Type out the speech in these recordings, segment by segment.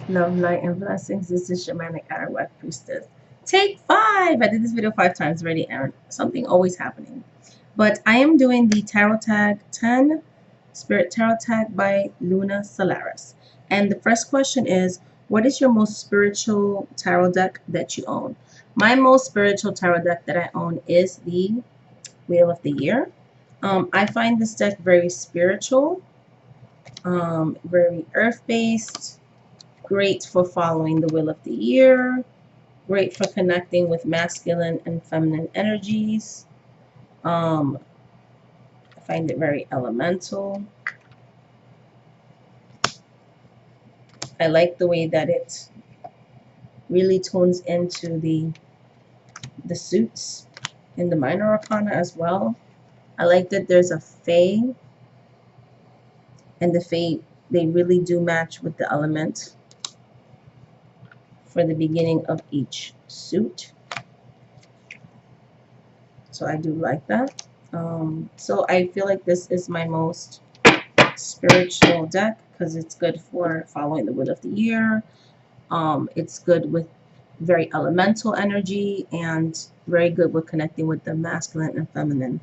Love, light, and blessings. This is Shamanic Arawak Priestess. Take 5! I did this video 5 times already, and something always happening. But I am doing the Tarot Tag 10 Spirit Tarot Tag by Luna Solaires. And the first question is, what is your most spiritual tarot deck that you own? My most spiritual tarot deck that I own is the Wheel of the Year. I find this deck very spiritual, very earth-based, great for following the wheel of the year, great for connecting with masculine and feminine energies. I find it very elemental. I like the way that it really tones into the suits in the minor arcana as well. I like that there's a fae, and the fae, they really do match with the element for the beginning of each suit. So I do like that. So I feel like this is my most spiritual deck because it's good for following the wheel of the year. It's good with very elemental energy and very good with connecting with the masculine and feminine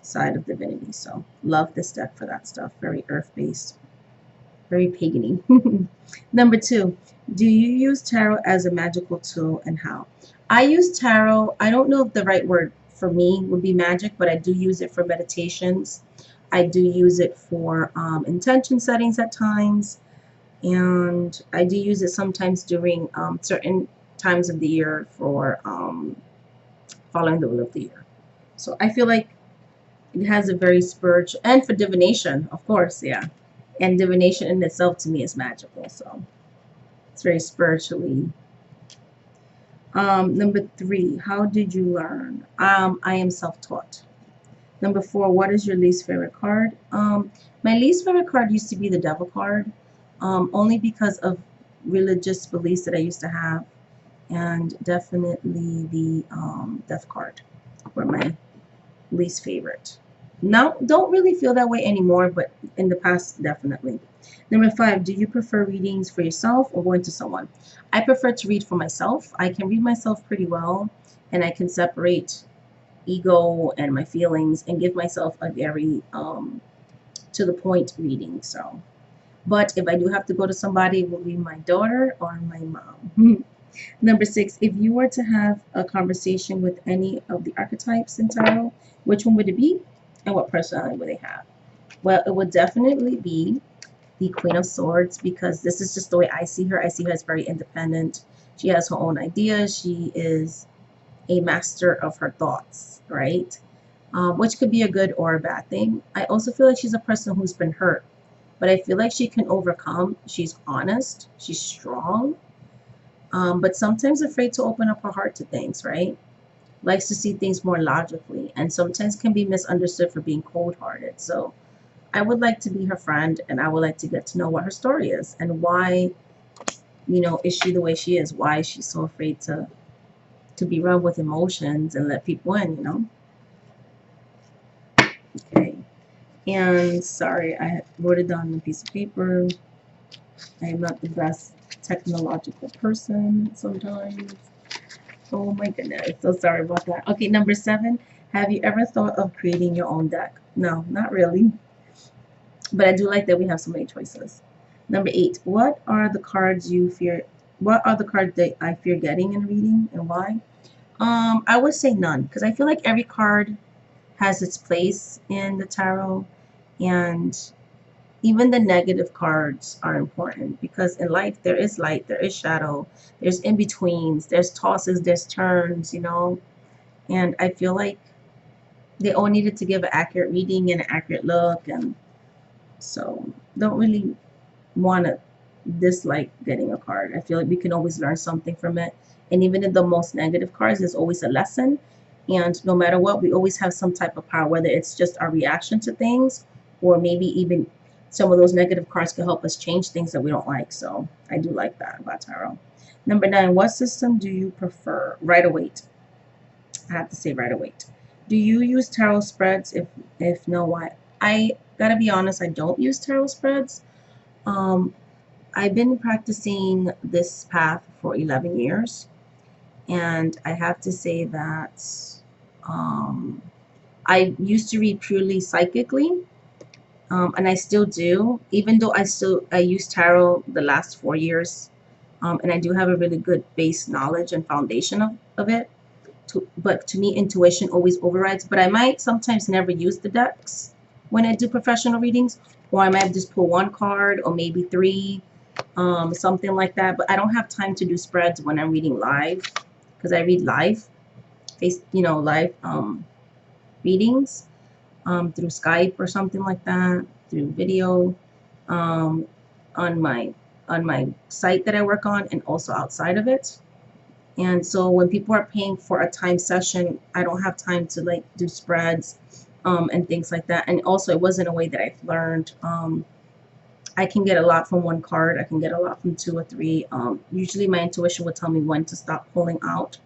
side of divinity. So love this deck for that stuff. Very earth-based, very pagany. Number 2, do you use tarot as a magical tool, and how? I use tarot. I don't know if the right word for me would be magic, but I do use it for meditations. I do use it for intention settings at times, and I do use it sometimes during certain times of the year for following the wheel of the year. So I feel like it has a very spiritual, and for divination, of course, yeah. And divination in itself to me is magical, so it's very spiritually. Number 3, how did you learn? I am self-taught. Number 4, what is your least favorite card? My least favorite card used to be the Devil card, only because of religious beliefs that I used to have, and definitely the Death card were my least favorite. Now, don't really feel that way anymore, but in the past, definitely. Number 5, do you prefer readings for yourself or going to someone? I prefer to read for myself. I can read myself pretty well, and I can separate ego and my feelings and give myself a very to the point reading. So, but if I do have to go to somebody, it will be my daughter or my mom. Number 6, if you were to have a conversation with any of the archetypes in tarot, which one would it be, and what personality would they have? Well, it would definitely be the Queen of Swords, because this is just the way I see her. I see her as very independent. She has her own ideas. She is a master of her thoughts, right? Which could be a good or a bad thing. I also feel like she's a person who's been hurt, but I feel like she can overcome. She's honest. She's strong. But sometimes afraid to open up her heart to things, right? Likes to see things more logically, and sometimes can be misunderstood for being cold-hearted. So I would like to be her friend, and I would like to get to know what her story is and why, is she the way she is? Why is she so afraid to be run with emotions and let people in? Okay. And sorry, I wrote it down on a piece of paper. I am not the best technological person sometimes. Oh my goodness, so sorry about that. Okay, number 7, have you ever thought of creating your own deck? No, not really. But I do like that we have so many choices. Number 8, what are the cards you fear? What are the cards that I fear getting in reading, and why? I would say none, because I feel like every card has its place in the tarot, and even the negative cards are important, because in life there is light, there is shadow, there's in-betweens, there's tosses, there's turns, and I feel like they all needed to give an accurate reading and an accurate look, and so don't really want to dislike getting a card. I feel like we can always learn something from it, and even in the most negative cards, there's always a lesson, and no matter what, we always have some type of power, whether it's just our reaction to things, or maybe even some of those negative cards can help us change things that we don't like. So I do like that about tarot. Number 9, what system do you prefer? Rider-Waite. I have to say Rider-Waite. Do you use tarot spreads? If no, why? I gotta be honest, I don't use tarot spreads. Um, I've been practicing this path for 11 years, and I have to say that um, I used to read purely psychically, and I still do, even though I use tarot the last 4 years, and I do have a really good base knowledge and foundation of it. But to me, intuition always overrides. But I might sometimes never use the decks when I do professional readings, or I might just pull one card or maybe three, something like that. But I don't have time to do spreads when I'm reading live, because I read live, live readings through Skype or something like that, through video, um, on my site that I work on, and also outside of it. And so when people are paying for a time session, I don't have time to like do spreads and things like that. And also, it wasn't a way that I've learned. I can get a lot from one card. I can get a lot from two or three. Usually my intuition will tell me when to stop pulling out.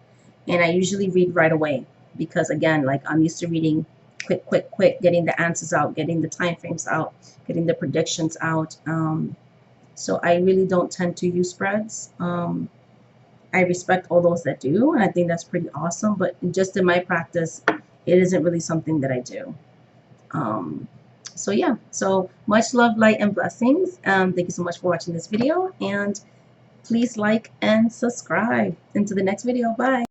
And I usually read right away because, again, like I'm used to reading quick, quick, quick, getting the answers out, getting the time frames out, getting the predictions out. So I really don't tend to use spreads. I respect all those that do, and I think that's pretty awesome. But just in my practice, it isn't really something that I do. So yeah, so much love, light, and blessings. Thank you so much for watching this video, and please like and subscribe. Into the next video. Bye.